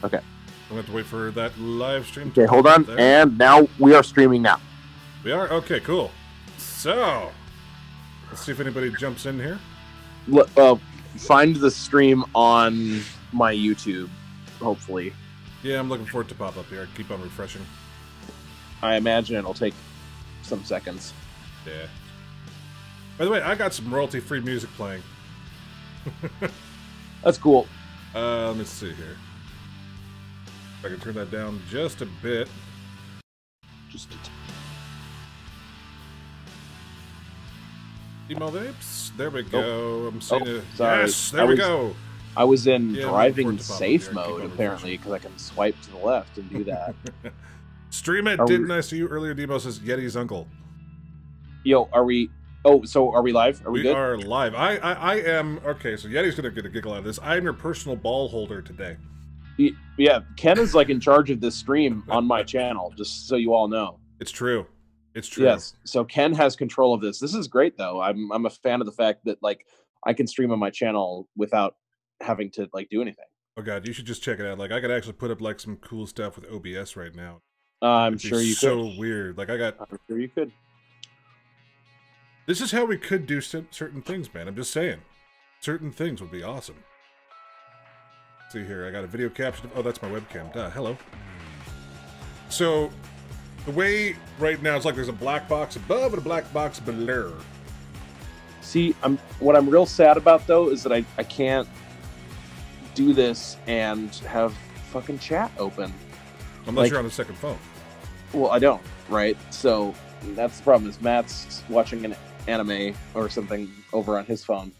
Okay. I'm going to have to wait for that live stream. Okay, hold on. There. And now we are streaming now. We are? Okay, cool. So, let's see if anybody jumps in here. Find the stream on my YouTube, hopefully. Yeah, I'm looking for it to pop up here. Keep on refreshing. I imagine it'll take some seconds. Yeah. By the way, I got some royalty-free music playing. That's cool. Let me see here. If I can turn that down just a bit. Just a Email Vapes. There we go. I'm seeing it. Sorry. Yes, there we go. I was in driving safe mode, apparently, because I can swipe to the left and do that. Stream it. Didn't I see you earlier? Demo says Yeti's uncle. Yo, are we... Oh, so are we live? Are we good? We are live. I am... Okay, so Yeti's going to get a giggle out of this. I am your personal ball holder today. Yeah, Ken is like in charge of this stream on my channel, just so you all know. It's true. It's true. Yes, so Ken has control of this. This is great, though. I'm a fan of the fact that like I can stream on my channel without having to like do anything. Oh god, you should just check it out. Like I could actually put up like some cool stuff with OBS right now. I'm sure you could. So weird. Like I'm sure you could. This is how we could do certain things, man. I'm just saying. Certain things would be awesome. Let's see here, I got a video caption. Oh, that's my webcam. Duh, hello. So, the way right now, it's like there's a black box above and a black box below. See, what I'm real sad about, though, is that I can't do this and have fucking chat open. Unless you're on a second phone. Well, I don't, right? So, that's the problem, is Matt's watching an anime or something over on his phone.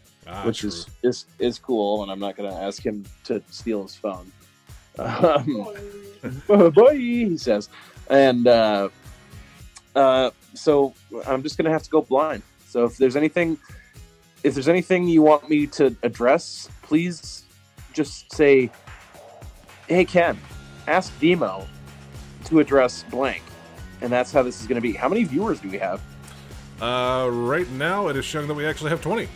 Which is cool, and I'm not going to ask him to steal his phone. Boy, he says. And so I'm just going to have to go blind. So if there's anything you want me to address, please just say, hey, Ken, ask Demo to address blank. And that's how this is going to be. How many viewers do we have? Right now, it is showing that we actually have 20.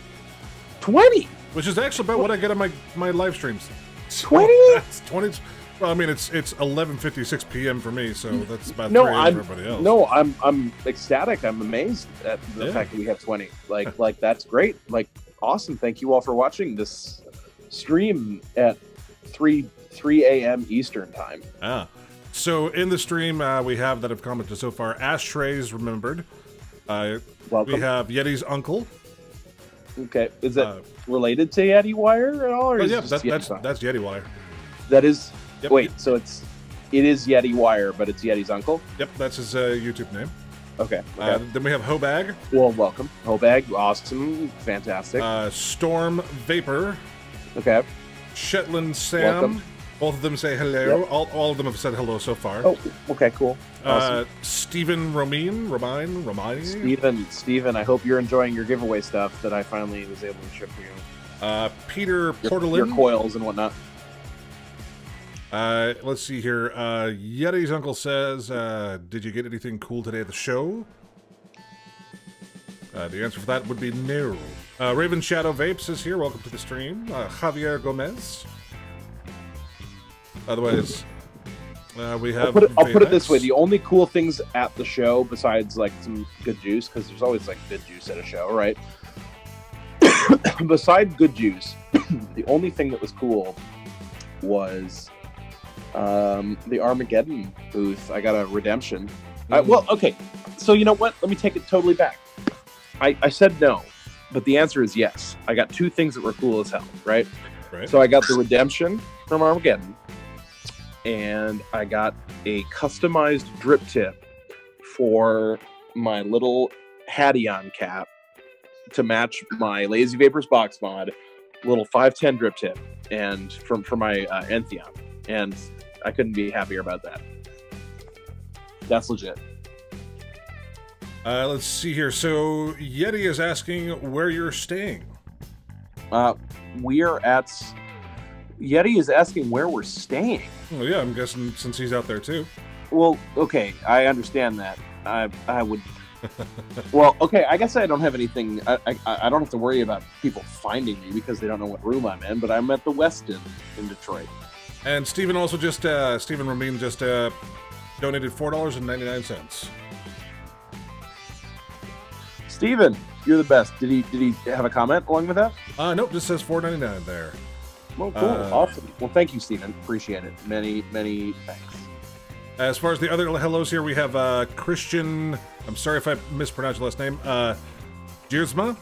20, which is actually about what I get on my live streams. 20? That's 20. Well, I mean, it's 11:56 p.m. for me, so that's about 3 for everybody else. No, I'm ecstatic. I'm amazed at the fact that we have 20. Like that's great. Like awesome. Thank you all for watching this stream at 3 a.m. Eastern time. So in the stream we have that have commented so far. Ashtrays remembered. We have Yeti's uncle. Okay, is it related to Yeti Wire at all? Or yeah, that's Yeti Wire. That is. Yep. Wait, so it is Yeti Wire, but it's Yeti's uncle. Yep, that's his YouTube name. Okay. Then we have Hobag. Well, welcome, Hobag. Awesome, fantastic. Storm Vapor. Okay. Shetland Sam. Welcome. Both of them say hello. Yep. All of them have said hello so far. Oh, okay, cool. Awesome. Stephen Romine. Steven, I hope you're enjoying your giveaway stuff that I finally was able to ship for you. Peter Portalin. Your coils and whatnot. Let's see here. Yeti's uncle says, did you get anything cool today at the show? The answer for that would be no. Raven Shadow Vapes is here. Welcome to the stream. Javier Gomez. Otherwise, we have... I'll put it this way. The only cool things at the show, besides like some good juice, because there's always like good juice at a show, right? Besides good juice, the only thing that was cool was the Armageddon booth. I got a redemption. Well, okay. So you know what? Let me take it totally back. I said no, but the answer is yes. I got two things that were cool as hell, right? So I got the redemption from Armageddon, and I got a customized drip tip for my little Haddion cap to match my Lazy Vapors box mod, little 510 drip tip, and for my Entheon, and I couldn't be happier about that. That's legit. Let's see here. So Yeti is asking where you're staying. We are at... Yeti is asking where we're staying. Well, yeah, I'm guessing since he's out there too. Well, okay, I understand that. I would... Well, okay, I guess I don't have anything... I don't have to worry about people finding me because they don't know what room I'm in, but I'm at the Westin in Detroit. And Steven also just, Steven Ramin just donated $4.99. Steven, you're the best. Did he have a comment along with that? Nope, just says $4.99 there. Well, cool. Awesome. Well, thank you, Steven. Appreciate it. Many, many thanks. As far as the other hellos here, we have Christian, I'm sorry if I mispronounced your last name, Jeersma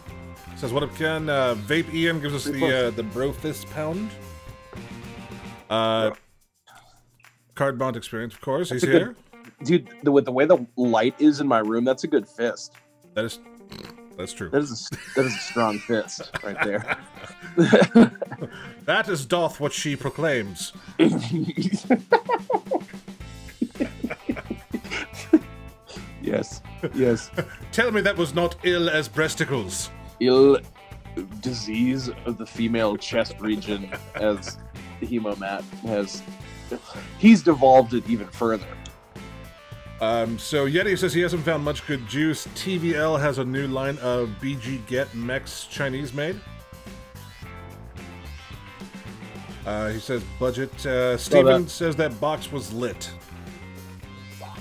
says, what up, Ken? Vape Ian gives us the bro fist pound. Cardbound experience, of course. He's here. Dude, with the way the light is in my room, that's a good fist. That's true. That is a strong fist right there. That is doth what she proclaims. Yes, yes. Tell me that was not ill as breasticles. Ill disease of the female chest region, as Hemomat has. He's devolved it even further. So Yeti says he hasn't found much good juice. TVL has a new line of BG Get Mex Chinese made. He says budget. Steven says that box was lit. Box.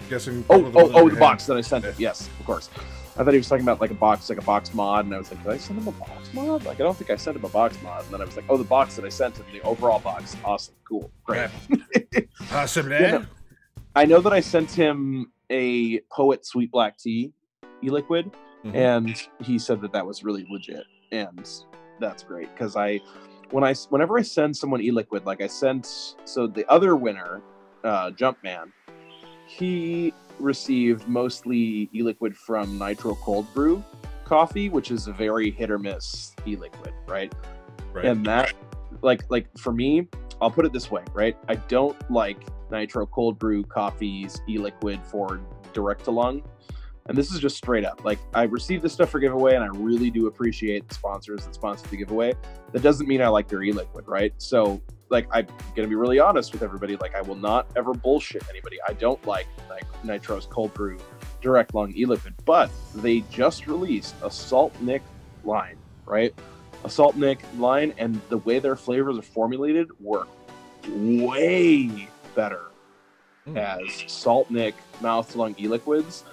Guessing. The box that I sent him. Yes, of course. I thought he was talking about like a box mod, and I was like, did I send him a box mod? Like, I don't think I sent him a box mod. And then I was like, oh, the box that I sent him, the overall box. Awesome, cool, great. Awesome, I know that I sent him a Poet Sweet Black Tea e-liquid, and he said that was really legit, and that's great because whenever I send someone e-liquid, like so the other winner, Jumpman, he received mostly e-liquid from Nitro Cold Brew coffee, which is a very hit or miss e-liquid, right? And that, like for me, I'll put it this way, right? I don't like Nitro Cold Brew coffee's e-liquid for direct to lung. And this is just straight up. Like, I received this stuff for giveaway, and I really do appreciate the sponsors that sponsor the giveaway. That doesn't mean I like their e-liquid, right? So, like, I'm going to be really honest with everybody. Like, I will not ever bullshit anybody. I don't like Nitro's Cold Brew direct lung e-liquid. But they just released a Salt Nick line, right? A Salt Nick line, and the way their flavors are formulated work way better as Salt Nick mouth to lung e-liquids.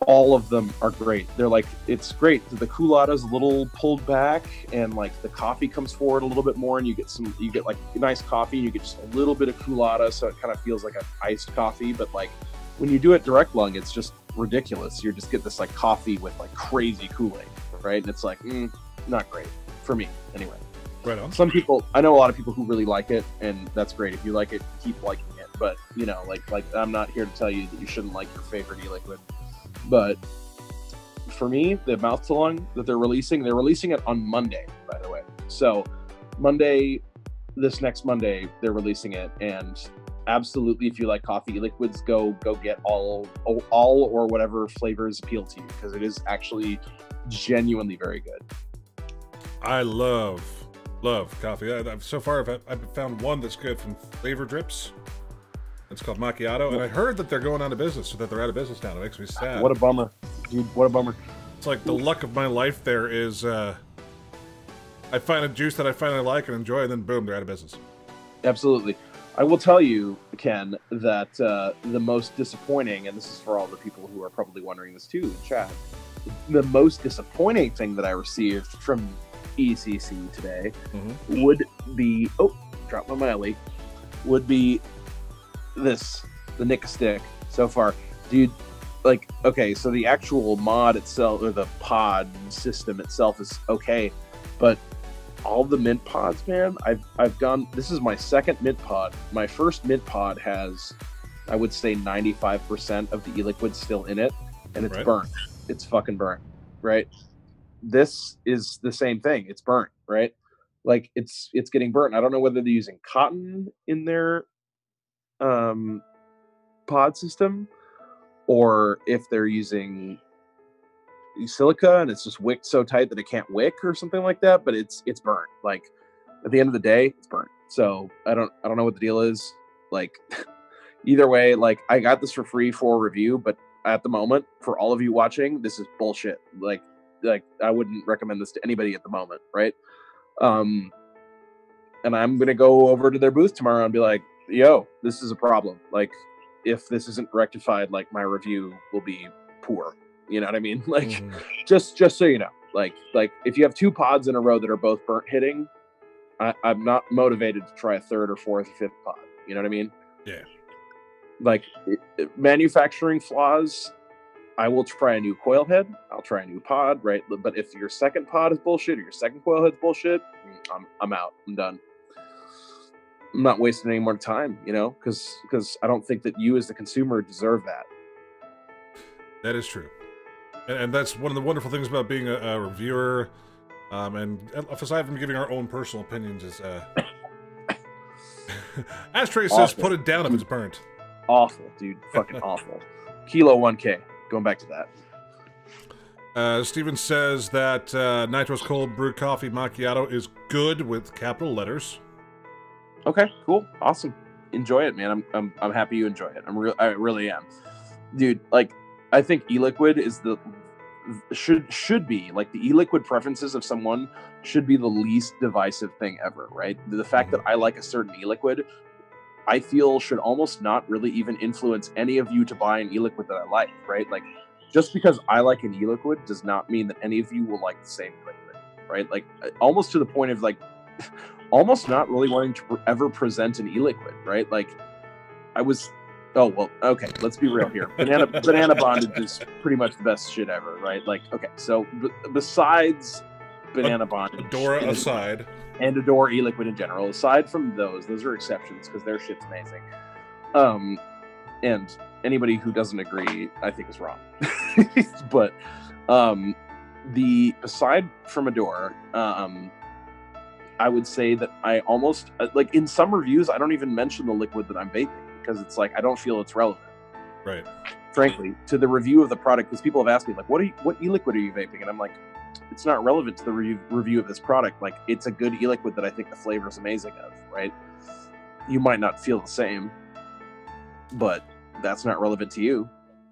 All of them are great. They're like, it's great. The culotta's a little pulled back, and like the coffee comes forward a little bit more, and you get like nice coffee, and you get just a little bit of culotta, so it kind of feels like an iced coffee. But like when you do it direct lung, it's just ridiculous. You just get this like coffee with like crazy Kool-Aid, right? And it's like not great for me anyway. Right on. Some people, I know a lot of people who really like it, and that's great. If you like it, keep liking it. But you know, like I'm not here to tell you that you shouldn't like your favorite e-liquid. But for me, the mouth to lung that they're releasing it on Monday, by the way. So this next Monday, they're releasing it, and absolutely, if you like coffee liquids, go get all or whatever flavors appeal to you, because it is actually genuinely very good. I love coffee. So far, I've found one that's good from Flavor Drips. It's called Macchiato, and I heard that they're going out of business, so that they're out of business now. It makes me sad. What a bummer, dude. What a bummer. It's like the luck of my life there is I find a juice that I finally like and enjoy, and then boom, they're out of business. Absolutely. I will tell you, Ken, that the most disappointing, and this is for all the people who are probably wondering this too in chat, the most disappointing thing that I received from ECC today would be, drop my Miley, would be the Nick Stick so far. Dude, like, okay, so the actual mod itself, or the pod system itself, is okay, but all the mint pods, man, I've gone, this is my second mint pod. My first mint pod has, I would say, 95% of the e-liquid still in it, and it's burnt. It's fucking burnt, right? This is the same thing. It's burnt, right? Like, it's getting burnt. I don't know whether they're using cotton in their pod system, or if they're using silica and it's just wicked so tight that it can't wick or something like that, but it's burnt. Like, at the end of the day, it's burnt. So I don't know what the deal is. Like, either way, like, I got this for free for review, but at the moment, for all of you watching, this is bullshit. Like I wouldn't recommend this to anybody at the moment, right? and I'm gonna go over to their booth tomorrow and be like, "Yo, this is a problem. Like, if this isn't rectified, like my review will be poor." You know what I mean? Like, just so you know, like if you have 2 pods in a row that are both burnt hitting, I'm not motivated to try a 3rd or 4th or 5th pod. You know what I mean? Yeah. Like manufacturing flaws, I will try a new coil head. I'll try a new pod, right? But if your second pod is bullshit or your second coil head's bullshit, I'm out. I'm done. I'm not wasting any more time, you know, because I don't think that you as the consumer deserve that. That is true. And that's one of the wonderful things about being a reviewer. And aside from giving our own personal opinions, is Ashtray says, put it down if it's burnt. Awful, dude. Fucking awful. Kilo 1K. Going back to that. Steven says that Nitro's cold brew coffee macchiato is good with capital letters. Okay, cool. Awesome. Enjoy it, man. I'm happy you enjoy it. I really am. Dude, like, I think e-liquid is should be like the e-liquid preferences of someone should be the least divisive thing ever, right? The fact that I like a certain e-liquid, I feel should almost not really even influence any of you to buy an e-liquid that I like, right? Like, just because I like an e-liquid does not mean that any of you will like the same liquid, right? Like, almost to the point of like almost not really wanting to ever present an e-liquid, right? Like, oh, well, okay, let's be real here. Banana bondage is pretty much the best shit ever, right? Like, okay, so besides banana bondage, Adora aside, and Adora e-liquid in general, aside from those are exceptions because their shit's amazing. And anybody who doesn't agree, I think, is wrong. But aside from Adora, I would say that I almost like in some reviews I don't even mention the liquid that I'm vaping, because it's like I don't feel it's relevant, right? Frankly, to the review of the product, because people have asked me like, what e-liquid are you vaping? And I'm like, it's not relevant to the review of this product. Like, it's a good e-liquid that I think the flavor is amazing of, right? You might not feel the same, but that's not relevant to you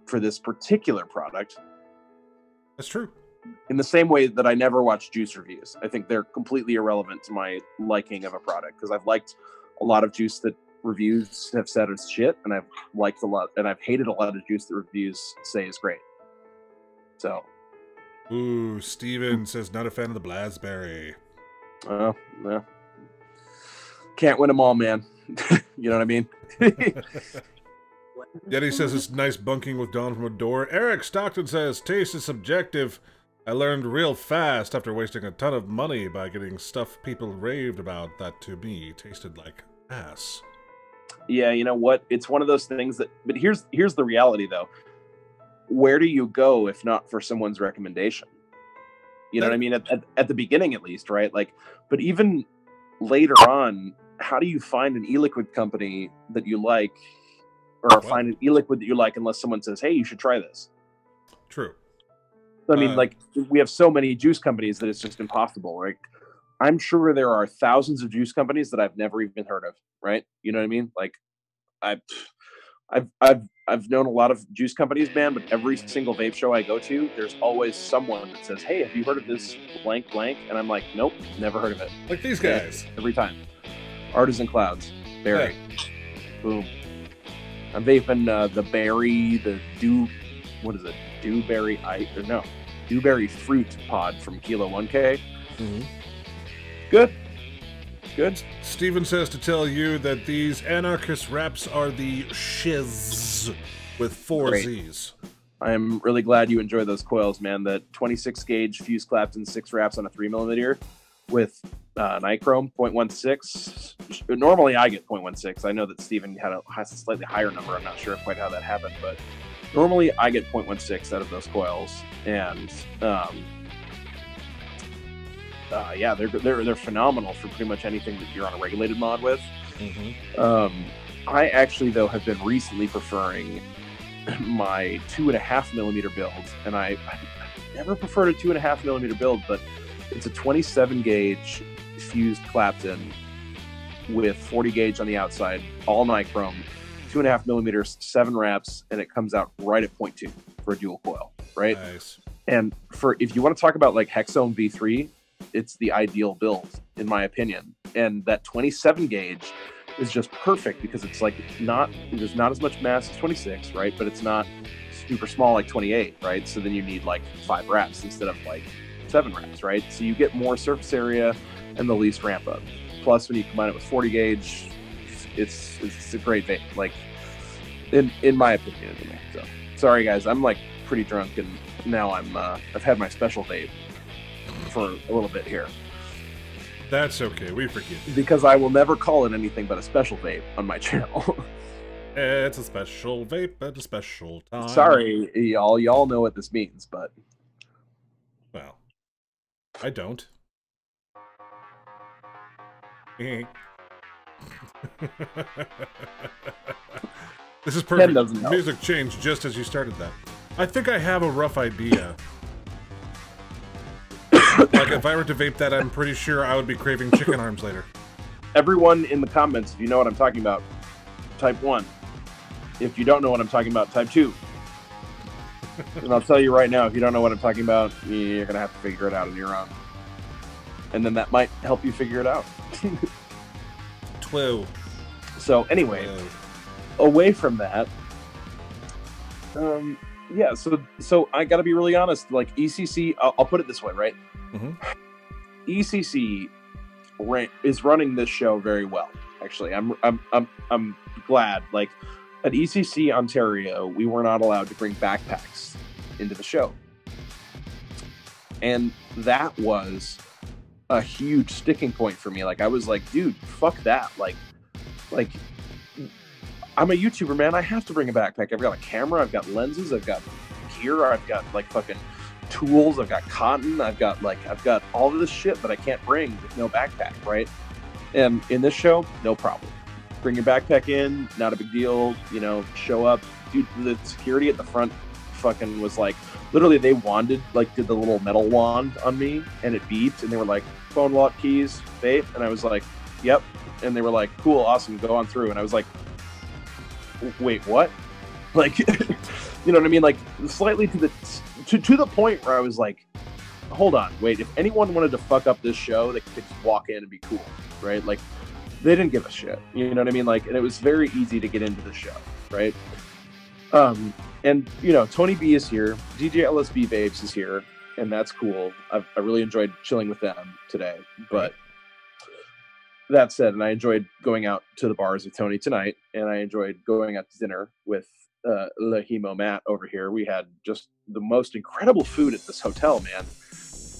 for this particular product. That's true. In the same way that I never watch juice reviews. I think they're completely irrelevant to my liking of a product, because I've liked a lot of juice that reviews have said is shit, and I've liked a lot, and I've hated a lot of juice that reviews say is great. So, ooh, Steven says not a fan of the Blasberry. Oh, yeah. Can't win them all, man. You know what I mean? Yeti says it's nice bunking with Dawn from Adore. Eric Stockton says taste is subjective. I learned real fast after wasting a ton of money by getting stuff people raved about that to me tasted like ass. Yeah, you know what? It's one of those things that, but here's the reality though. Where do you go if not for someone's recommendation? You know what I mean? At the beginning, at least, right? Like, but even later on, how do you find an e-liquid company that you like, or find an e-liquid that you like, unless someone says, "Hey, you should try this"? True. I mean, like, we have so many juice companies that it's just impossible, right? I'm sure there are thousands of juice companies that I've never even heard of, right? You know what I mean? Like, I've known a lot of juice companies, man, but every single vape show I go to, there's always someone that says, "Hey, have you heard of this blank blank?" And I'm like, "Nope, never heard of it." Like these guys. Every time. Artisan Clouds, Berry. Yeah. Boom. I'm vaping the berry, what is it? Dewberry fruit pod from Kilo 1K. Mm-hmm. Good. Steven says to tell you that these anarchist wraps are the shiz with 4 Great. Z's. I'm really glad you enjoy those coils, man. The 26 gauge fuse Clapton 6 wraps on a 3mm with nichrome 0.16. Normally I get 0.16. I know that Steven has a slightly higher number. I'm not sure quite how that happened, but normally I get 0.16 out of those coils, and yeah, they're phenomenal for pretty much anything that you're on a regulated mod with. Mm-hmm. I actually, though, have been recently preferring my 2.5mm build, and I never preferred a 2.5mm build, but it's a 27 gauge fused Clapton with 40 gauge on the outside, all nichrome, 2.5mm, 7 wraps, and it comes out right at 0.2 for a dual coil, right? Nice. And if you want to talk about like Hexome V3, it's the ideal build in my opinion. And that 27 gauge is just perfect because it's like there's not as much mass as 26, right? But it's not super small like 28, right? So then you need like 5 reps instead of like 7 reps, right? So you get more surface area and the least ramp up. Plus, when you combine it with 40 gauge, it's a great vape. Like in my opinion, anyway. So sorry guys, I'm like pretty drunk and now I've had my special vape for a little bit here. That's okay. We forgive you. Because I will never call it anything but a special vape on my channel. It's a special vape at a special time. Sorry, y'all. Y'all know what this means, but... Well, I don't. This is perfect. Music changed just as you started that. I think I have a rough idea. Like, if I were to vape that, I'm pretty sure I would be craving chicken arms later. Everyone in the comments, if you know what I'm talking about, type 1. If you don't know what I'm talking about, type 2. And I'll tell you right now, if you don't know what I'm talking about, you're going to have to figure it out on your own. And then that might help you figure it out. Twoo. So anyway, away from that, yeah, so I got to be really honest. Like ECC, I'll put it this way, right? Mm-hmm. ECC is running this show very well. Actually, I'm glad. Like at ECC Ontario, we were not allowed to bring backpacks into the show, and that was a huge sticking point for me. Like I was like, dude, fuck that. Like I'm a YouTuber, man. I have to bring a backpack. I've got a camera. I've got lenses. I've got gear. I've got like fucking tools. I've got cotton. I've got all of this shit that I can't bring with no backpack, right? And in this show, no problem. Bring your backpack in, not a big deal. You know, show up, dude. The security at the front fucking was like, literally, they did the little metal wand on me, and it beeped, and they were like, phone, wallet, keys, vape, and I was like, yep. And they were like, cool, awesome, go on through. And I was like, wait, what? Like, you know what I mean? Like, slightly to the point where I was like, hold on, wait, if anyone wanted to fuck up this show, they could just walk in and be cool, right? Like, they didn't give a shit, you know what I mean? Like, and it was very easy to get into the show, right? And, you know, Tony B is here, DJ LSB Vapes is here, and that's cool. I really enjoyed chilling with them today, but that said, and I enjoyed going out to the bars with Tony tonight, and I enjoyed going out to dinner with Lahimo Matt over here. We had just the most incredible food at this hotel, man.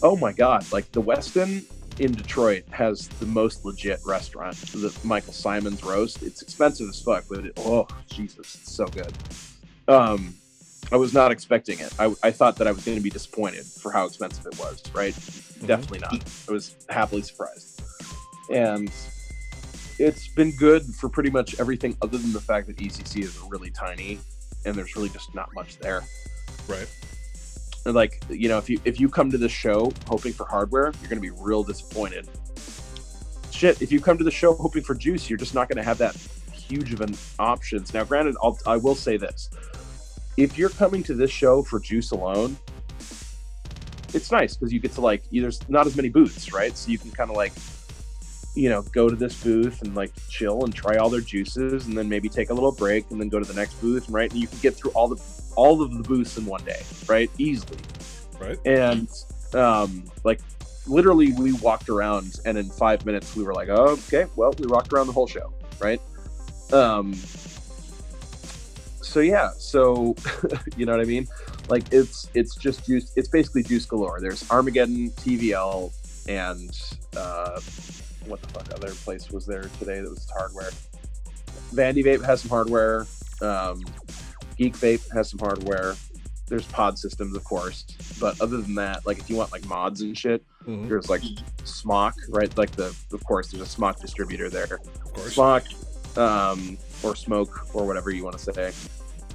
Oh my God. Like the Westin in Detroit has the most legit restaurant, the Michael Simon's Roast. It's expensive as fuck, but oh, Jesus, it's so good. I was not expecting it. I thought that I was going to be disappointed for how expensive it was, right? Mm-hmm. Definitely not. I was happily surprised. And it's been good for pretty much everything other than the fact that ECC is really tiny and there's really just not much there. Right. And like, you know, if you come to this show hoping for hardware, you're going to be real disappointed. Shit, if you come to the show hoping for juice, you're just not going to have that huge of an options. Now, granted, I will say this. If you're coming to this show for juice alone, it's nice because you get to like, there's not as many booths, right? So you can kind of like, you know, go to this booth and like chill and try all their juices and then maybe take a little break and then go to the next booth, right? And you can get through all of the booths in one day, right? Easily. Right. And like literally we walked around and in 5 minutes we were like, oh, okay, well, we walked around the whole show, right? So yeah, so you know what I mean? Like it's just juice. It's basically juice galore. There's Armageddon, TVL, and what the fuck other place was there today that was hardware? Vandy Vape has some hardware. Geek Vape has some hardware. There's Pod Systems, of course. But other than that, like if you want like mods and shit, there's like Smock, right? Like of course, there's a Smock distributor there. Of course. Smock, or Smoke, or whatever you want to say.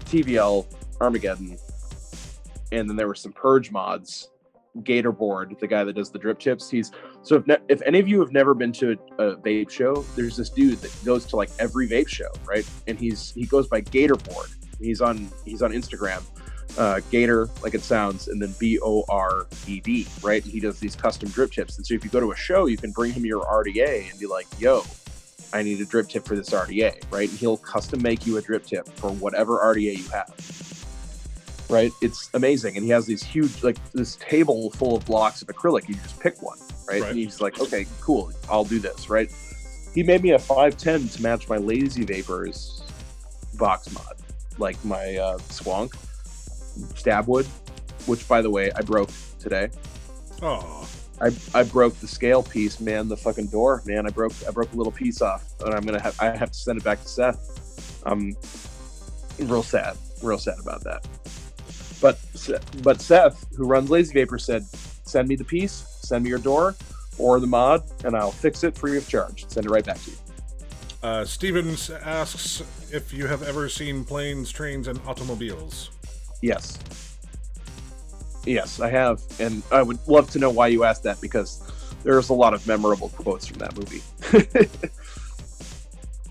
TVL, Armageddon, and then there were some Purge mods. Gatorboard, the guy that does the drip tips, if any of you have never been to a vape show, there's this dude that goes to like every vape show, right? And he goes by Gatorboard. He's on Instagram, Gator, like it sounds, and then BORED, right? And he does these custom drip tips. And so if you go to a show, you can bring him your RDA and be like, yo, I need a drip tip for this RDA, right? And he'll custom make you a drip tip for whatever RDA you have, right? It's amazing. And he has these huge, like this table full of blocks of acrylic. You just pick one, right? And he's like, okay, cool, I'll do this, right? He made me a 510 to match my Lazy Vapors box mod, like my Squonk Stabwood, which by the way I broke today. Oh, I broke the scale piece, man. The fucking door, man. I broke a little piece off, and I have to send it back to Seth. I'm real sad about that. But Seth, who runs Lazy Vapor, said, send me the piece, send me your door or the mod, and I'll fix it free of charge. Send it right back to you. Stevens asks if you have ever seen planes, trains, and automobiles. Yes. Yes, I have, and I would love to know why you asked that, because there's a lot of memorable quotes from that movie.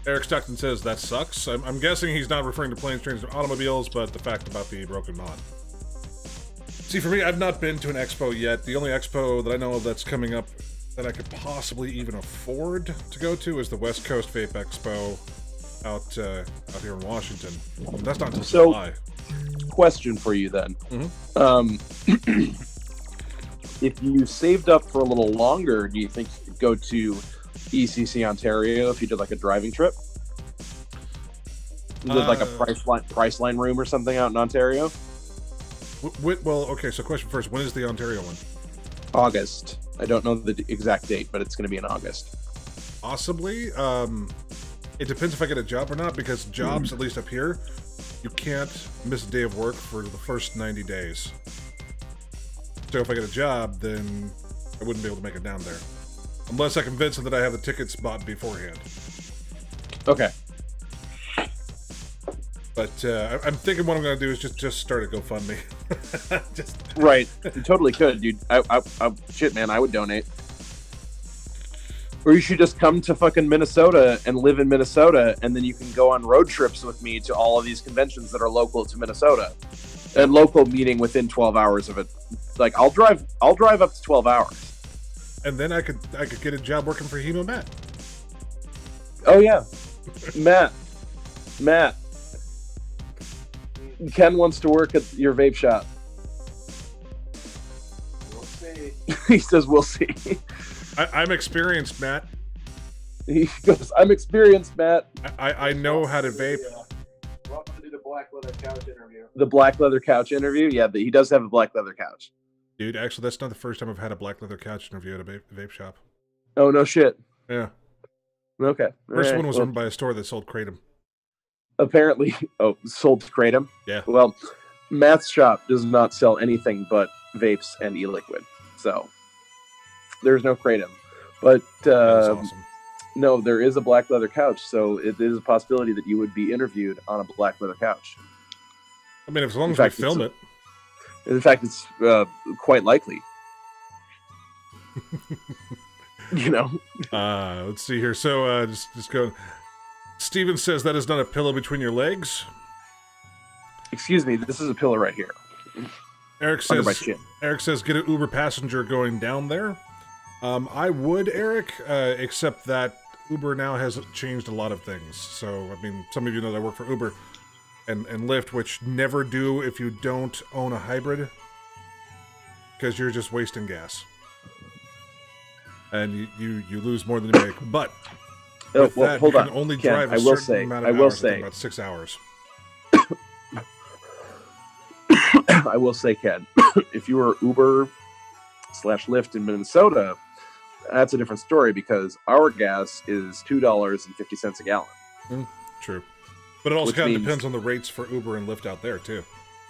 Eric Stockton says, that sucks. I'm guessing he's not referring to planes, trains, or automobiles, but the fact about the broken mod. See, for me, I've not been to an expo yet. The only expo that I know of that's coming up that I could possibly even afford to go to is the West Coast Vape Expo out here in Washington. That's not until July. Question for you then. Mm-hmm. If you saved up for a little longer, do you think you could go to ECC Ontario if you did like a driving trip? You did like a Priceline room or something out in Ontario? Well, okay, so question first, when is the Ontario one? August. I don't know the exact date, but it's going to be in August. Possibly. It depends if I get a job or not, because jobs, at least up here, you can't miss a day of work for the first 90 days. So if I get a job, then I wouldn't be able to make it down there. Unless I convince them that I have the tickets bought beforehand. Okay. But I'm thinking what I'm going to do is just start a GoFundMe. Right. You totally could, dude. Shit, man, I would donate. Or you should just come to fucking Minnesota and live in Minnesota, and then you can go on road trips with me to all of these conventions that are local to Minnesota. And local meaning within 12 hours of it. Like, I'll drive up to 12 hours. And then I could get a job working for Hemo Matt. Oh yeah. Matt. Ken wants to work at your vape shop. We'll see. He says we'll see. I'm experienced, Matt. He goes, I'm experienced, Matt. I know how to vape. Welcome to the Black Leather Couch interview. The Black Leather Couch interview? Yeah, he does have a Black Leather Couch. Dude, actually, that's not the first time I've had a Black Leather Couch interview at a vape shop. Oh, no shit. Yeah. Okay. First one was run by a store that sold Kratom. Apparently, sold Kratom? Yeah. Well, Matt's shop does not sell anything but vapes and e-liquid. So, there's no Kratom. But, That's awesome. No, there is a Black Leather Couch, so it is a possibility that you would be interviewed on a Black Leather Couch. I mean, as long as we film it. In fact, it's quite likely. You know? Let's see here. So, just go. Steven says that is not a pillow between your legs. Excuse me, this is a pillow right here. Eric says, get an Uber passenger going down there. I would, Eric, except that Uber now has changed a lot of things. So, I mean, some of you know that I work for Uber and Lyft, which never do if you don't own a hybrid, because you're just wasting gas. And you lose more than you make. But with that, hold you on. can only Ken, drive a certain amount of hours, about 6 hours. I will say, Ken, if you were Uber/Lyft in Minnesota, that's a different story, because our gas is $2.50 a gallon. True. But it also kind of depends on the rates for Uber and Lyft out there, too.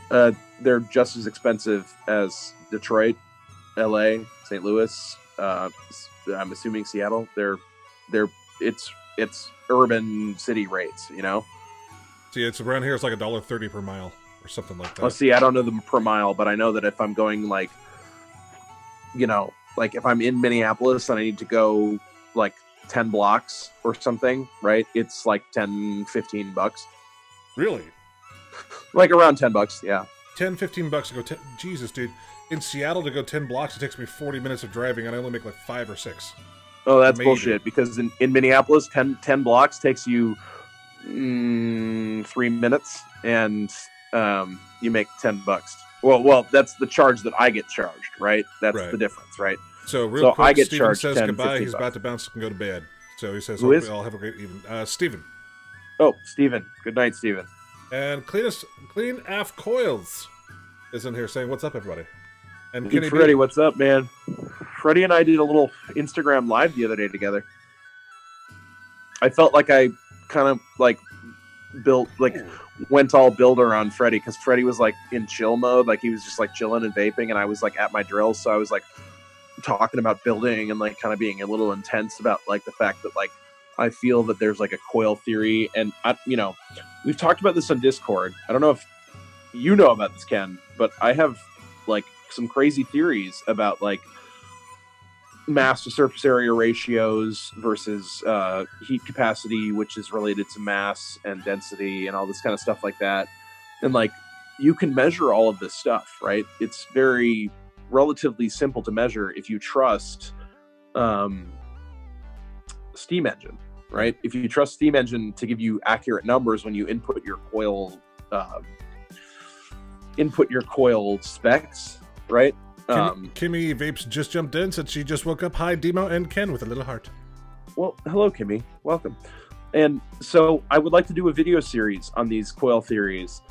They're just as expensive as Detroit, LA, St. Louis, I'm assuming Seattle. It's urban city rates, you know? See, it's around here, it's like $1.30 per mile or something like that. Well, see, I don't know them per mile, but I know that if I'm going, like, you know, like if I'm in Minneapolis and I need to go like 10 blocks or something, right? It's like $10, $15. Really? Like around $10, yeah. 10, 15 bucks to go. Jesus, dude. In Seattle, to go 10 blocks, it takes me 40 minutes of driving, and I only make like 5 or 6. Oh, that's Maybe. bullshit. Because in Minneapolis, 10 blocks takes you 3 minutes, and you make $10. Well, that's the charge that I get charged, right? That's Right. the difference, right? So real quick, I get Steven charged says 10, goodbye. 15 He's bucks. about to bounce and go to bed. So he says, Who hope is? we all have a great evening. Steven. Oh, Steven. Good night, Steven. And Clean Af Coils is in here saying, what's up, everybody? And Hey, Kenny Freddie, B. what's up, man? Freddie and I did a little Instagram live the other day together. I felt like I kind of like went all builder on Freddie, because Freddie was like in chill mode, like he was just like chilling and vaping, and I was like at my drills, so I was like talking about building and like kind of being a little intense about like the fact that like I feel that there's like a coil theory, and we've talked about this on Discord. I don't know if you know about this, Ken, but I have like some crazy theories about like mass to surface area ratios versus heat capacity, which is related to mass and density and all this kind of stuff like that. And like you can measure all of this stuff, right? It's very relatively simple to measure if you trust steam engine, right? If you trust steam engine to give you accurate numbers when you input your coil specs, right? Kimmy Vapes just jumped in, said she just woke up. Hi, Demo and Ken with a little heart. Well, hello, Kimmy. Welcome. And so I would like to do a video series on these coil theories,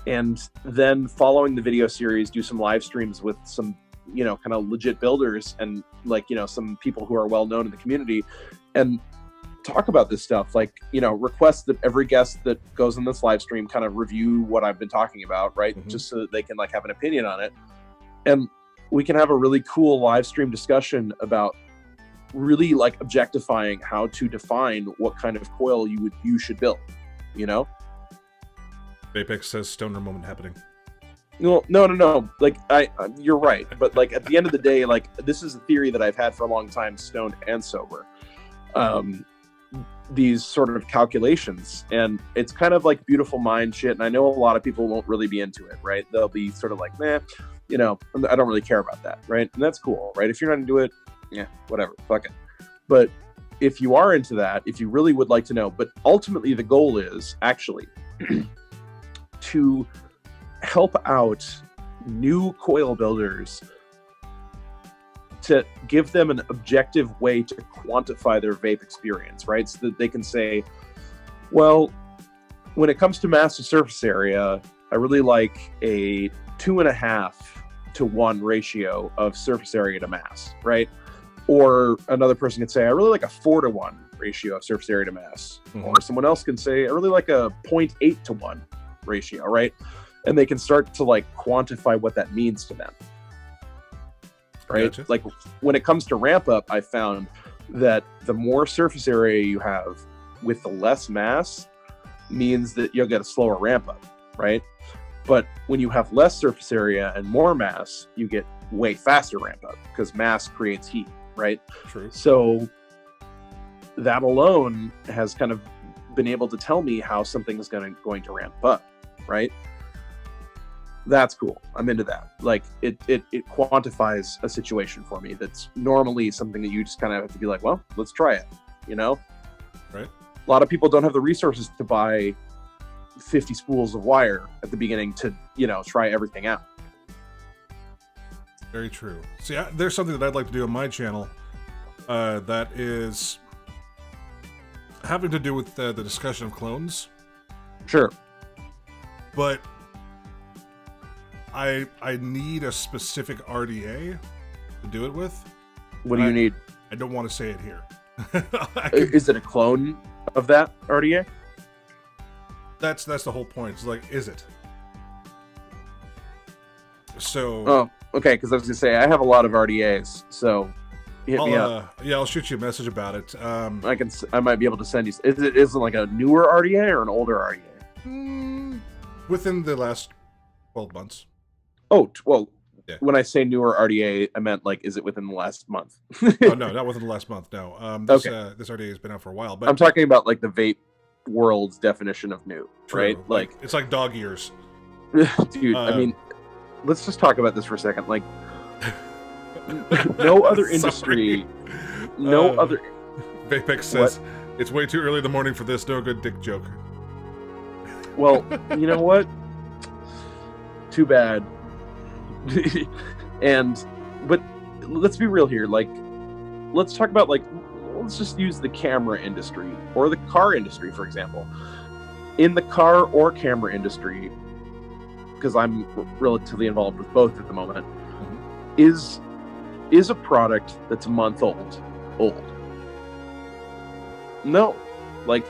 and then following the video series, do some live streams with some, kind of legit builders and like, some people who are well known in the community, and talk about this stuff. Like, request that every guest that goes in this live stream kind of review what I've been talking about, right? Mm-hmm. Just so that they can like have an opinion on it. And we can have a really cool live stream discussion about really like objectifying how to define what kind of coil you should build, Vapex says stoner moment happening. No. Like you're right. But like at the end of the day, like this is a theory that I've had for a long time, stoned and sober. These sort of calculations, and it's kind of like beautiful mind shit. And I know a lot of people won't really be into it, right? They'll be sort of like, I don't really care about that, right? And that's cool, right? If you're not into it, yeah, whatever, fuck it. But if you are into that, if you really would like to know, but ultimately the goal is actually to help out new coil builders, to give them an objective way to quantify their vape experience, right? So that they can say, well, when it comes to mass to surface area, I really like a 2.5 to 1 ratio of surface area to mass, right? Or another person could say, I really like a 4 to 1 ratio of surface area to mass. Mm-hmm. Or someone else can say, I really like a 0.8 to 1 ratio, right? And they can start to like quantify what that means to them, right? Gotcha. Like when it comes to ramp up, I found that the more surface area you have with the less mass means that you'll get a slower ramp up, right? But when you have less surface area and more mass, you get way faster ramp up because mass creates heat, right? True. So that alone has kind of been able to tell me how something is going to ramp up, right? That's cool. I'm into that. Like it quantifies a situation for me that's normally something that you just kind of have to be like, well, let's try it, Right. A lot of people don't have the resources to buy 50 spools of wire at the beginning to, try everything out. Very true. See, there's something that I'd like to do on my channel that is having to do with the discussion of clones. Sure. But I need a specific RDA to do it with. What do you need? I don't want to say it here. Is it a clone of that RDA? That's the whole point. It's like, is it? So. Oh, okay. Because I was gonna say I have a lot of RDAs, so hit me up. Yeah, I'll shoot you a message about it. I might be able to send you. Is it like a newer RDA or an older RDA? Within the last 12 months. Oh, well. Yeah. When I say newer RDA, I meant like, is it within the last month? Oh no, not within the last month. No. This RDA has been out for a while, but I'm talking about like the vape world's definition of new, true. right? Like it's like dog ears. Dude, I mean, let's just talk about this for a second. Like, no other industry, no other. Vapex says it's way too early in the morning for this. No good dick joke. Well, you know what? Too bad. But let's be real here. Like, let's talk about, like, let's just use the camera industry or the car industry, for example. In the car or camera industry, because I'm relatively involved with both at the moment, is a product that's a month old. No. Like,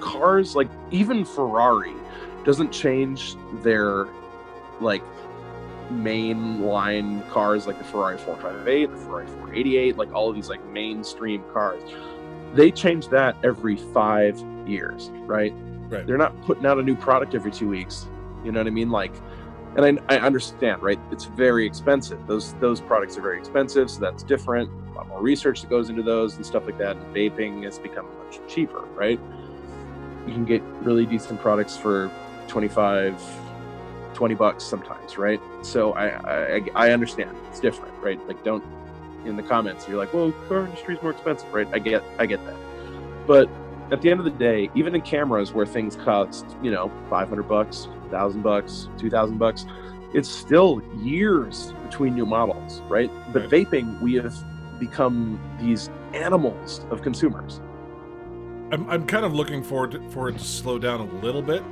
cars, like, even Ferrari doesn't change their, like, main line cars, like the Ferrari 458, the Ferrari 488, like all of these, like, mainstream cars. They change that every 5 years, right? Right. They're not putting out a new product every 2 weeks. You know what I mean? Like, and I understand, right? It's very expensive. Those products are very expensive, so that's different. A lot more research that goes into those and stuff like that. And vaping has become much cheaper, right? You can get really decent products for $25, $20 sometimes, right? So I understand it's different, right? Like, don't, in the comments you're like, well, car industry is more expensive, right? I get that, but at the end of the day, even in cameras where things cost, you know, $500, $1,000, $2,000, it's still years between new models, right? But vaping, we have become these animals of consumers. I'm kind of looking for it to slow down a little bit.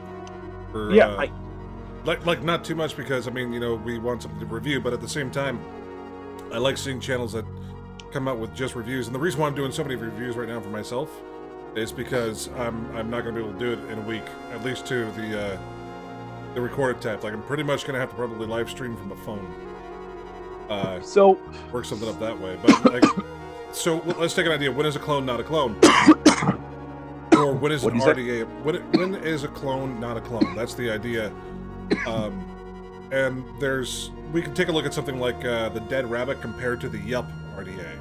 Like not too much, because I mean, you know, we want something to review, but at the same time, I like seeing channels that come out with just reviews. And the reason why I'm doing so many reviews right now for myself is because I'm not going to be able to do it in a week, at least to the recorded type. Like, I'm pretty much going to have to probably live stream from a phone. So work something up that way. But like, so let's take an idea. When is a clone not a clone? Or when is an RDA? When is a clone not a clone? That's the idea. And we can take a look at something like the Dead Rabbit compared to the Yelp RDA.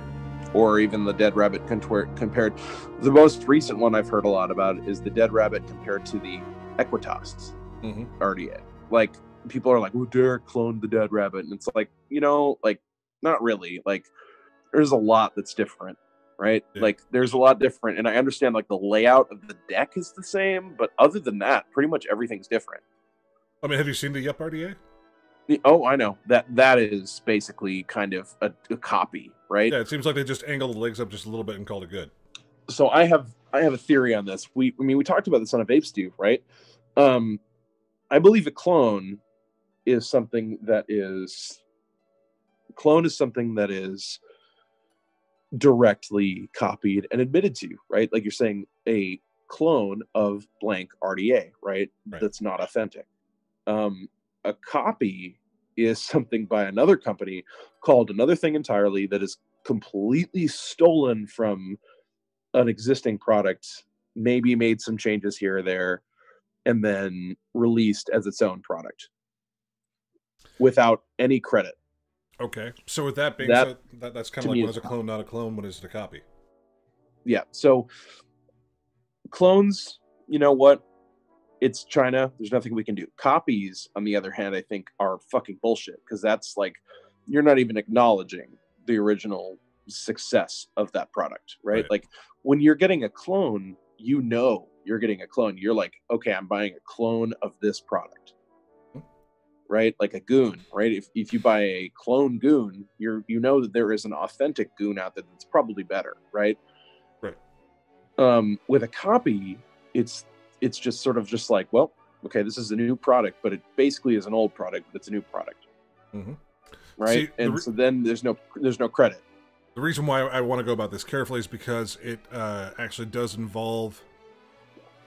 Or even the Dead Rabbit compared. The most recent one I've heard a lot about is the Dead Rabbit compared to the Equitas RDA. Like, people are like, "Oh, Derek cloned the Dead Rabbit," and it's like, you know, like, not really. Like, there's a lot that's different, right? Yeah. Like, there's a lot different, and I understand, like, the layout of the deck is the same, but other than that, pretty much everything's different. I mean, have you seen the Yelp RDA? Oh, I know. That is basically kind of a copy, right? Yeah, it seems like they just angled the legs up just a little bit and called it good. So I have a theory on this. We talked about this on a Vape Stew, right? I believe a clone is something that is directly copied and admitted to, right? Like, you're saying a clone of blank RDA, right? That's not authentic. A copy is something by another company called another thing entirely that is completely stolen from an existing product, maybe made some changes here or there, and then released as its own product without any credit. Okay, so with that being said, that's kind of like, when is a clone not a clone, when is it a copy? Yeah, so clones, you know what? It's China. There's nothing we can do. Copies, on the other hand, I think are fucking bullshit, because that's like, you're not even acknowledging the original success of that product, right? Like, when you're getting a clone, you know you're getting a clone. You're like, okay, I'm buying a clone of this product, right? Like a goon, right? If you buy a clone goon, you know that there is an authentic goon out there that's probably better, right? With a copy, it's just sort of just like, well, okay, this is a new product, but it basically is an old product, but it's a new product, right? See, so then there's no credit. The reason why I want to go about this carefully is because it actually does involve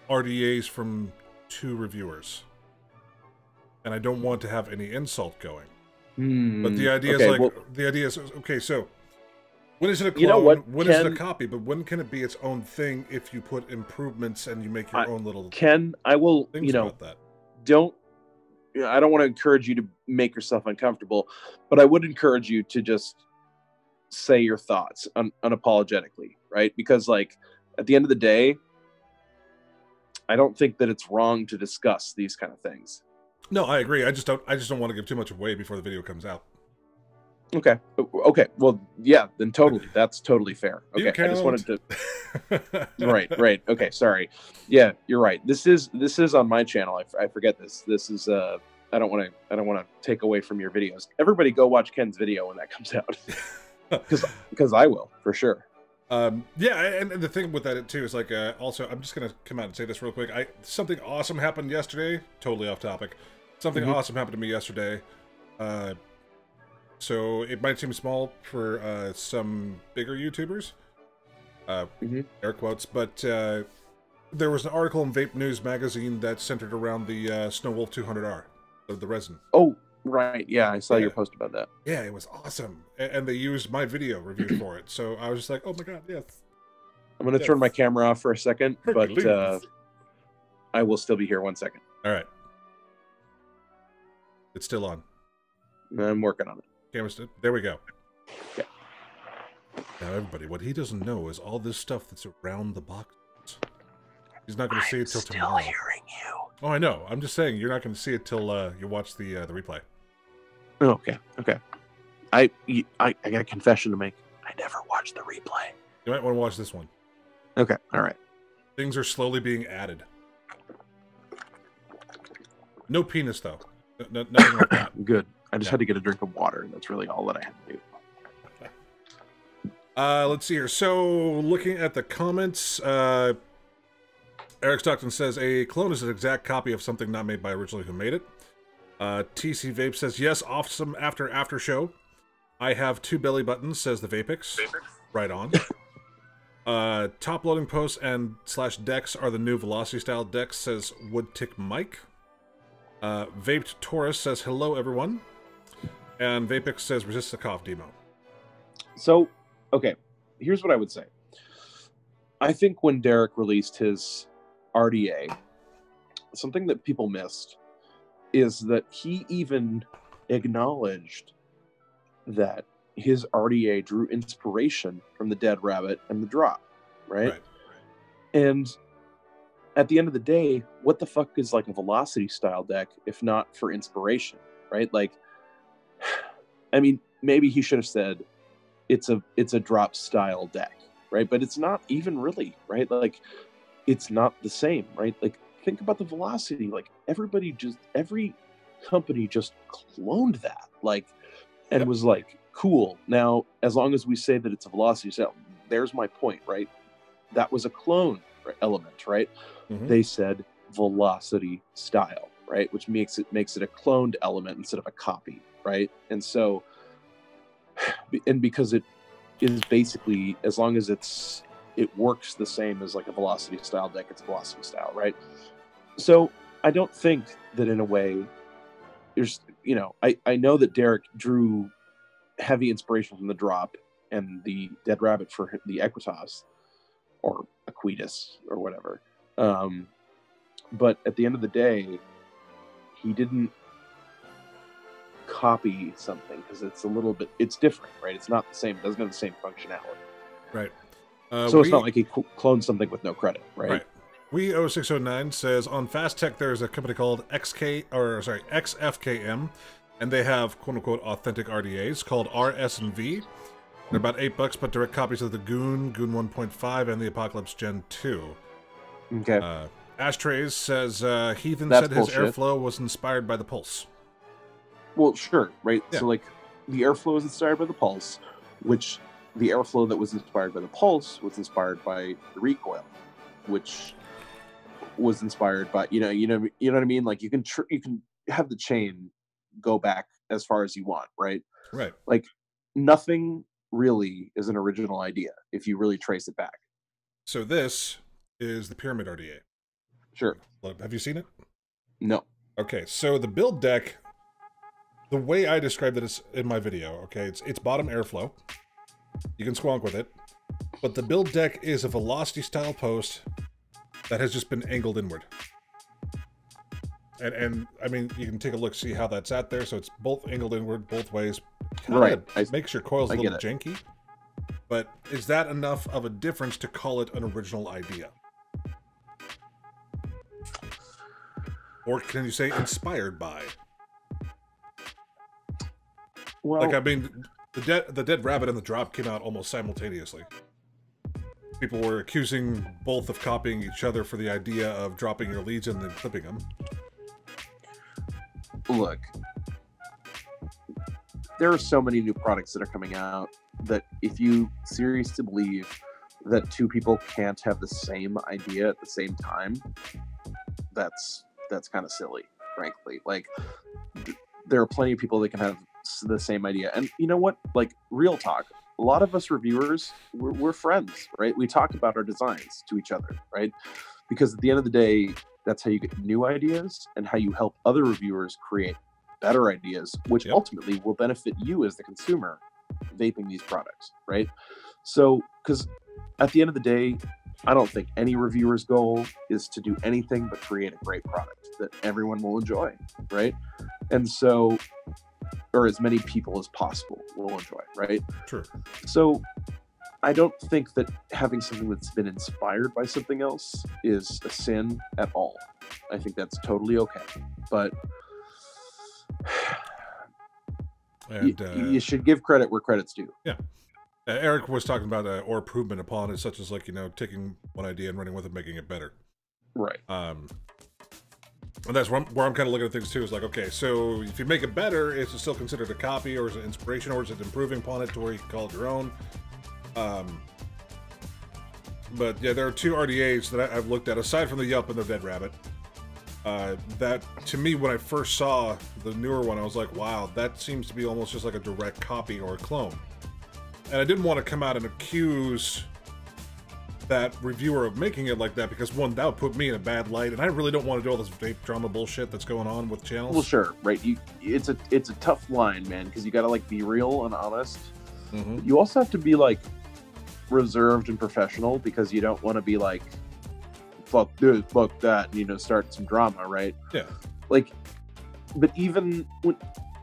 RDAs from 2 reviewers, and I don't want to have any insult going. But the idea is okay. So when is it a clone? You know what, when is it a copy? But when can it be its own thing if you put improvements and you make your own little I will, things about that. I don't want to encourage you to make yourself uncomfortable, but I would encourage you to just say your thoughts unapologetically, right? Because, like, at the end of the day, I don't think that it's wrong to discuss these kind of things. No, I agree. I just don't want to give too much away before the video comes out. Okay. Okay. Well, yeah. Then totally, that's totally fair. You Okay. I just wanted to. count. Right. Okay. Sorry. Yeah, you're right. This is on my channel. I forget this. This is I don't want to take away from your videos. Everybody go watch Ken's video when that comes out. Because I will for sure. Yeah, and the thing with that too is like also I'm just gonna come out and say this real quick. Something awesome happened yesterday. Totally off topic. Something awesome happened to me yesterday. So it might seem small for some bigger YouTubers. Air quotes, but there was an article in Vape News magazine that centered around the Snowwolf 200R, the resin. Oh, right. Yeah, I saw your post about that. Yeah, it was awesome. And they used my video review for it. So I was just like, oh my god, yes. I'm going to turn my camera off for a second, but I will still be here 1 second. All right. It's still on. I'm working on it. Camera's there we go. Okay. Now, everybody, what he doesn't know is all this stuff that's around the box. He's not going to see it till tomorrow. I'm still hearing you. Oh, I know. I'm just saying you're not going to see it till you watch the replay. Okay. I got a confession to make. I never watched the replay. You might want to watch this one. Okay. All right. Things are slowly being added. No penis, though. Nothing like that. Good. I just had to get a drink of water. That's really all that I had to do. Let's see here. So, looking at the comments, Eric Stockton says, a clone is an exact copy of something not made by originally who made it. TC Vape says, yes, awesome after show. I have 2 belly buttons, says the Vapix. Right on. Top loading posts and / decks are the new velocity style decks, says Woodtick Mike. Vaped Taurus says, hello everyone. And Vapix says, resist the cough demo. So, okay, here's what I would say. I think when Derek released his RDA, something that people missed is that he even acknowledged that his RDA drew inspiration from the Dead Rabbit and the Drop, right? And at the end of the day, what the fuck is like a velocity style deck if not for inspiration, right? Like, I mean, maybe he should have said it's a drop style deck, right? But it's not even really, right? Like, it's not the same, right? Like, think about the velocity. Like, every company just cloned that, like, and was like, cool. Now, as long as we say that it's a velocity style, there's my point, right? That was a clone element, right? They said velocity style, right? Which makes it a cloned element instead of a copy, right? And so, and because it is basically, as long as it works the same as like a velocity style deck, it's velocity style, right? So I don't think that in a way there's, you know, I know that Derek drew heavy inspiration from the Drop and the Dead Rabbit for the Equitas or Aquitas or whatever. But at the end of the day, he didn't copy something because it's different, right? It's not the same. It doesn't have the same functionality. Right. So it's not like he cloned something with no credit, right? We0609 says, on Fast Tech, there's a company called XFKM, and they have quote-unquote authentic RDAs called RS and V. They're about $8, but direct copies of the Goon 1.5, and the Apocalypse Gen 2. Okay. Ashtrays says, Heathen That's said his bullshit. airflow was inspired by the Pulse. Well, sure, right? Yeah. So, like, the airflow is inspired by the Pulse, which the airflow that was inspired by the Pulse was inspired by the Recoil, which was inspired by, you know what I mean? Like, you can have the chain go back as far as you want, right? Right. Like, nothing really is an original idea if you really trace it back. So this is the Pyramid RDA. Sure. Have you seen it? No. Okay, so the build deck, the way I described it is in my video, okay? It's bottom airflow. You can squonk with it. But the build deck is a velocity style post that has just been angled inward. And I mean, you can take a look, see how that's at there. So it's both angled inward, both ways. Right. Makes your coils a little get it. janky. But is that enough of a difference to call it an original idea? Or can you say inspired by? Well, Like, I mean, the Dead Rabbit and the Drop came out almost simultaneously. People were accusing both of copying each other for the idea of dropping your leads and then clipping them. look, there are so many new products that are coming out that if you seriously believe that two people can't have the same idea at the same time, that's kind of silly, frankly. Like, there are plenty of people that can have the same idea. And you know what? Like, real talk. A lot of us reviewers, we're friends, right? We talk about our designs to each other, right? Because at the end of the day, that's how you get new ideas and how you help other reviewers create better ideas, which ultimately will benefit you as the consumer vaping these products, right? So, because at the end of the day, I don't think any reviewer's goal is to do anything but create a great product that everyone will enjoy, right? And so, or as many people as possible will enjoy, right? Sure. So I don't think that having something that's been inspired by something else is a sin at all. I think that's totally okay. But And, you should give credit where credit's due. Yeah. Eric was talking about or improvement upon it, such as, like, you know, taking one idea and running with it, making it better. Right. And that's where I'm kind of looking at things too. Is like, okay, so if you make it better, is it still considered a copy, or is it inspiration, or is it improving upon it to where you can call it your own? But yeah, there are two RDAs that I've looked at aside from the Yelp and the Dead Rabbit. That to me, when I first saw the newer one, I was like, wow, that seems to be almost just like a direct copy or a clone. And I didn't want to come out and accuse that reviewer of making it like that, because one, that would put me in a bad light, and I really don't want to do all this vape drama bullshit that's going on with channels. Well, sure, right. It's a tough line, man, because you got to, like, be real and honest. Mm-hmm. You also have to be, like, reserved and professional, because you don't want to be like, fuck this, fuck that, and, you know, start some drama, right? Yeah. Like, but even when,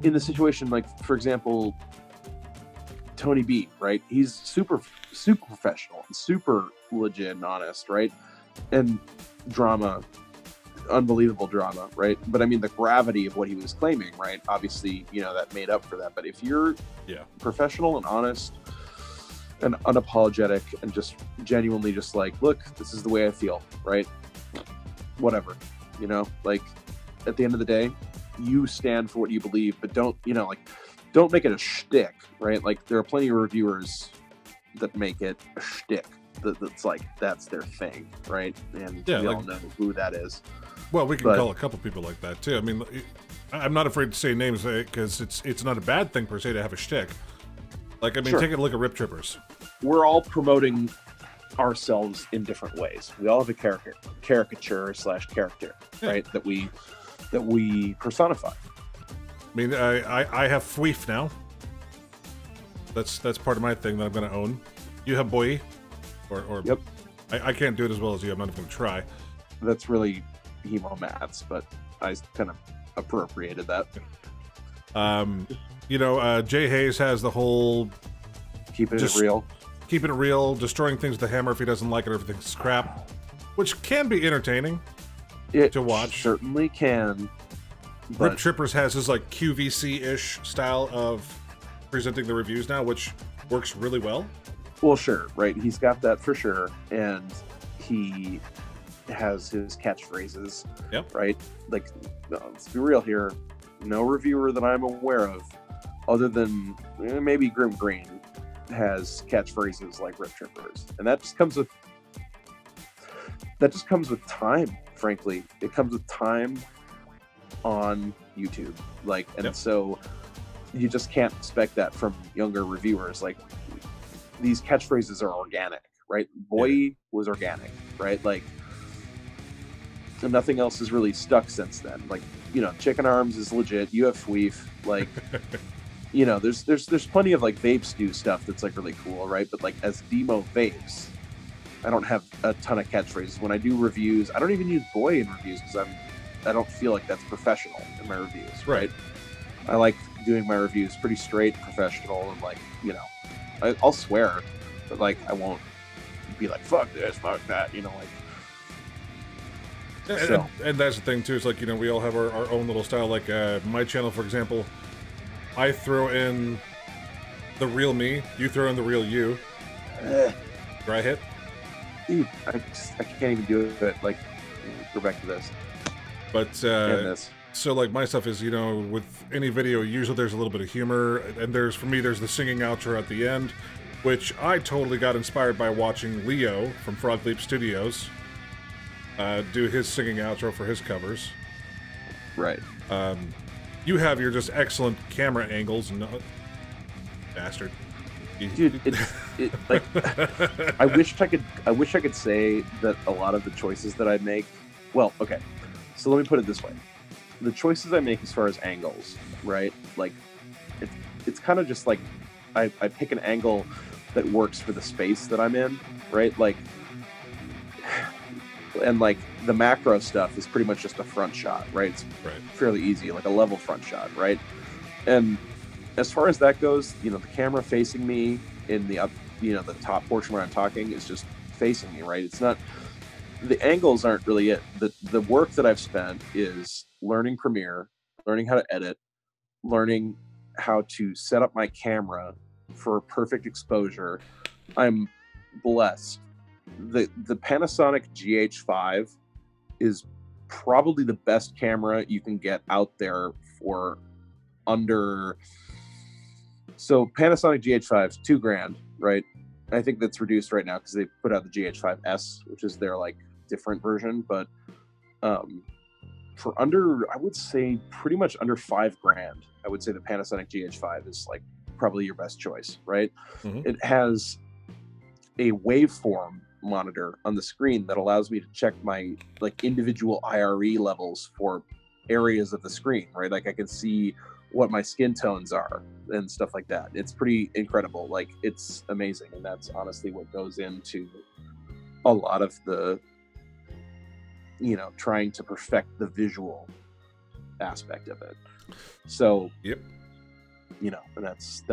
in the situation, like, for example, Tony B, right? He's super professional and super legit and honest, right? And drama, unbelievable drama, right? But I mean, the gravity of what he was claiming, right? Obviously, you know, that made up for that. But if you're professional and honest and unapologetic and just genuinely just like, look, this is the way I feel, right? Whatever, you know, like, at the end of the day, you stand for what you believe, but don't, you know, like, don't make it a shtick, right? Like, there are plenty of reviewers that make it a shtick. That's like, that's their thing, right? And we all know who that is. Well, we can call a couple people like that too. I mean, I'm not afraid to say names because it's not a bad thing per se to have a shtick. Like, I mean, take a look at Rip Trippers. We're all promoting ourselves in different ways. We all have a caricature / character, right? That we personify. I mean, I have Fweef now. That's part of my thing that I'm going to own. You have Boy, or yep. I can't do it as well as you. I'm not even going to try. That's really Hemo Mats, but I kind of appropriated that. You know, Jay Hayes has the whole keeping it real, destroying things with the hammer if he doesn't like it, or everything's crap, which can be entertaining to watch. Certainly can. Rip Trippers has his, like, QVC-ish style of presenting the reviews now, which works really well. Well, sure, right? He's got that for sure, and he has his catchphrases, right? Like, let's be real here, no reviewer that I'm aware of, other than maybe Grim Green, has catchphrases like Rip Trippers, and that just comes with time. Frankly, it comes with time on YouTube, like, and so you just can't expect that from younger reviewers. Like, these catchphrases are organic, right? Boy was organic, right? Like, and nothing else has really stuck since then. Like, you know, Chicken Arms is legit. You have Fweef, like, you know, there's plenty of, like, Vapes do stuff that's, like, really cool, right? But, like, as Demo Vapes, I don't have a ton of catchphrases. When I do reviews, I don't even use Boy in reviews because I don't feel like that's professional in my reviews, right? I like doing my reviews pretty straight, professional, and, like, you know, I'll swear, but, like, I won't be like, fuck this, fuck that, you know, like. So And that's the thing too. It's like, you know, we all have our own little style. Like my channel, for example, I throw in the real me. You throw in the real you. Dry hit. dude, I can't even do it. Like, go back to this. But And this. so like my stuff is, you know, with any video, usually there's a little bit of humor, and there's, for me, there's the singing outro at the end, which I totally got inspired by watching Leo from Frog Leap Studios do his singing outro for his covers. Right. You have your just excellent camera angles, and bastard. Dude, like I wish I could say that a lot of the choices that I make. Well, okay. So let me put it this way: the choices I make as far as angles, right? Like, it's kind of just like I pick an angle that works for the space that I'm in, right? Like, and like the macro stuff is pretty much just a front shot, right? It's fairly easy, like a level front shot, right? And as far as that goes, you know, the camera facing me in the up, you know, the top portion where I'm talking is just facing me, right? It's not, the angles aren't really it. The work that I've spent is learning Premiere, learning how to edit, learning how to set up my camera for perfect exposure. I'm blessed. The Panasonic GH5 is probably the best camera you can get out there for under. So Panasonic GH5 is $2,000, right? I think that's reduced right now because they put out the GH5S, which is their like different version. But for under, I would say pretty much under $5,000, I would say the Panasonic GH5 is like probably your best choice, right? Mm-hmm. It has a waveform monitor on the screen that allows me to check my like individual IRE levels for areas of the screen, right? Like I can see what my skin tones are and stuff like that. It's pretty incredible. Like, it's amazing. And that's honestly what goes into a lot of the, you know, trying to perfect the visual aspect of it. So, yep. You know, and that's,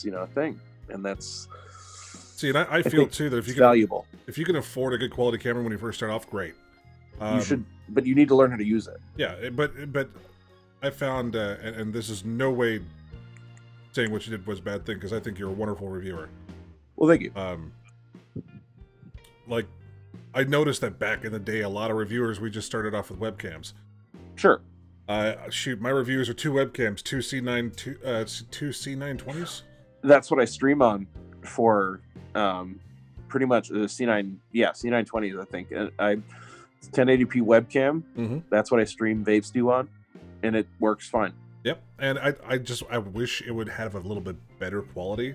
you know, a thing. And that's, see, and I feel too that if you can, valuable. If you can afford a good quality camera when you first start off, great. You should, but you need to learn how to use it. Yeah, but I found, and this is no way saying what you did was a bad thing, because I think you're a wonderful reviewer. Well, thank you. Like, I noticed that back in the day, a lot of reviewers, we just started off with webcams. Sure. Shoot, my reviews are two webcams, two C920s. That's what I stream on for, pretty much the C9, yeah, C920s, I think. It's 1080p webcam. Mm-hmm. That's what I stream Vapes do on, and it works fine. Yep, and I wish it would have a little bit better quality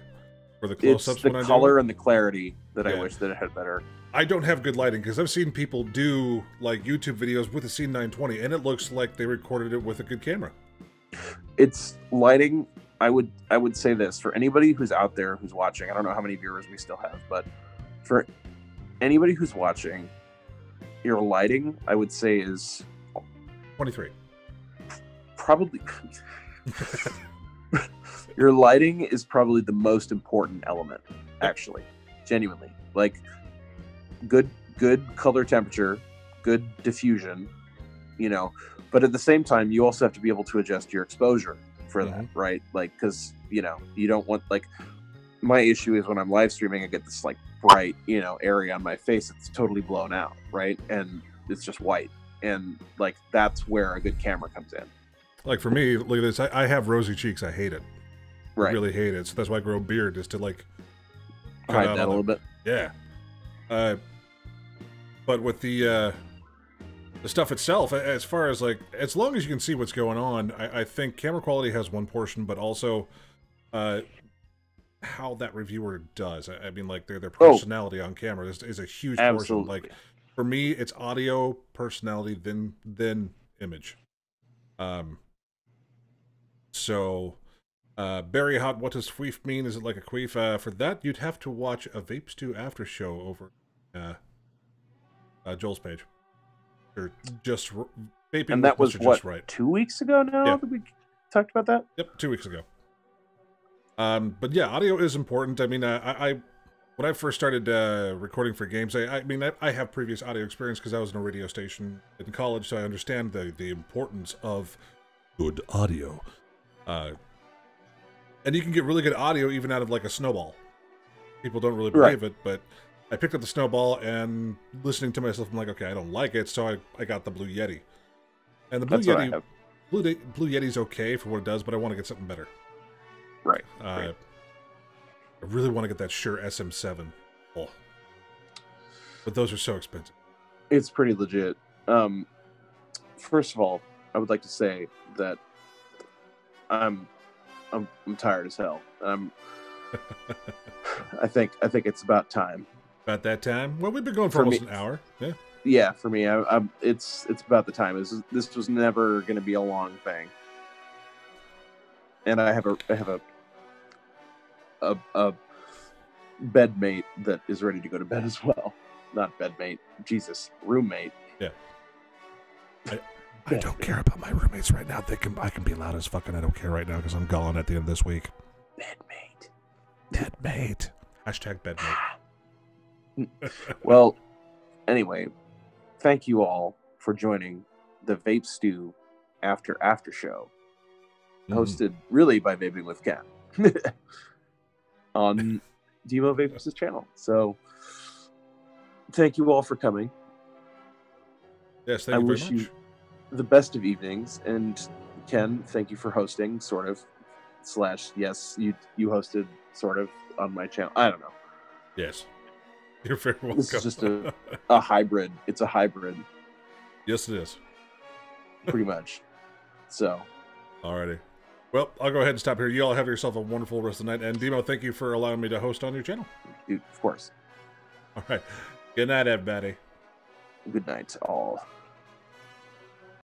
for the close-ups. It's the color and the clarity that I wish that it had better. I don't have good lighting, because I've seen people do like YouTube videos with a C920, and it looks like they recorded it with a good camera. It's lighting. I would say this for anybody who's out there who's watching. I don't know how many viewers we still have, but for anybody who's watching, your lighting, I would say, is 23. Probably. Your lighting is probably the most important element, actually, genuinely. Like, good color temperature, good diffusion, you know, but at the same time, you also have to be able to adjust your exposure for that, right? Like, because, you know, you don't want, like, my issue is when I'm live streaming, I get this like bright, you know, area on my face that's totally blown out, right? And it's just white, and like that's where a good camera comes in. Like for me, look at this. I have rosy cheeks. I hate it. Right. I really hate it. So that's why I grow a beard, is to like hide that a little bit. Yeah. But with the stuff itself, as far as like, as long as you can see what's going on, I think camera quality has one portion, but also how that reviewer does. I mean, like their personality on camera is a huge portion. Like for me, it's audio, personality, then image. So Barry Hot, what does queef mean? Is it like a queef? For that, you'd have to watch a Vape Stew after show over Joel's page. Or just vaping. And that was what, just right. 2 weeks ago now that we talked about that? Yep, 2 weeks ago. But yeah, audio is important. I mean, I when I first started recording for games, I mean, I have previous audio experience because I was in a radio station in college, so I understand the importance of good audio. And you can get really good audio even out of like a snowball. People don't really believe it, but I picked up the snowball and listening to myself, I'm like, okay, I don't like it, so I got the Blue Yeti. And the Blue Yeti, Blue Yeti's okay for what it does, but I want to get something better. Right. I really want to get that Shure SM7. Oh. But those are so expensive. It's pretty legit. First of all, I would like to say that I'm tired as hell. I think it's about time. About that time? Well, we've been going for almost an hour. Yeah. Yeah, for me, it's about the time. This was never going to be a long thing. And I have a bedmate that is ready to go to bed as well. Not bedmate, Jesus, roommate. Yeah. I don't care about my roommates right now. I can be loud as fuck, and I don't care right now because I'm gone at the end of this week. Bedmate. Hashtag bedmate. Well, anyway, thank you all for joining the Vape Stew after show, hosted really by Vaping with Ken on Demo Vapes' channel. So, thank you all for coming. Yes, thank you very much. I wish you the best of evenings, and Ken, thank you for hosting, sort of, / yes, you hosted sort of on my channel. I don't know. Yes. You're very welcome. This is just a hybrid. It's a hybrid. Yes, it is. Pretty much. So. Alrighty. Well, I'll go ahead and stop here. You all have yourself a wonderful rest of the night. And Demo, thank you for allowing me to host on your channel. Dude, of course. All right. Good night, everybody. Good night, all.